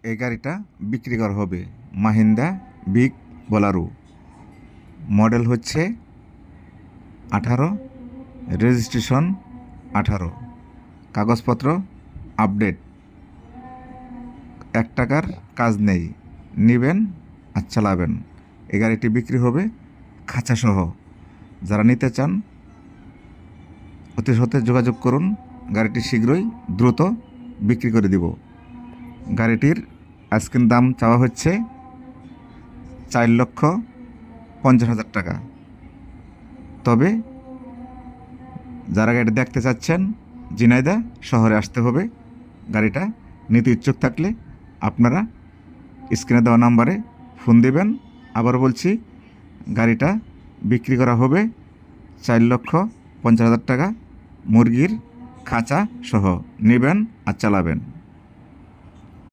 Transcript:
এই গাড়িটা বিক্রি করা হবে মাহিন্দ্রা বিগ বোলেরো। মডেল হচ্ছে 18, রেজিস্ট্রেশন 18, কাগজপত্র আপডেট, 1 টাকার কাজ নেই। নেবেন আর চালাবেন। এই গাড়িটি বিক্রি হবে খাঁচাসহ। যারা নিতে চান অতি সত্ত্বর যোগাযোগ করুন। গাড়িটি শীঘ্রই দ্রুত বিক্রি করে দিব। গাড়িটির আজকের দাম চাওয়া হচ্ছে 4,50,000 টাকা। তবে যারা গাড়ি দেখতে চাচ্ছেন ঝিনাইদহ শহরে আসতে হবে। গাড়িটা নিতে ইচ্ছুক থাকলে আপনারা স্ক্রিনে দেওয়া নাম্বারে ফোন দেবেন। আবার বলছি, গাড়িটা বিক্রি করা হবে 4,50,000 টাকা, মুরগির খাঁচা সহ। নেবেন আর চালাবেন।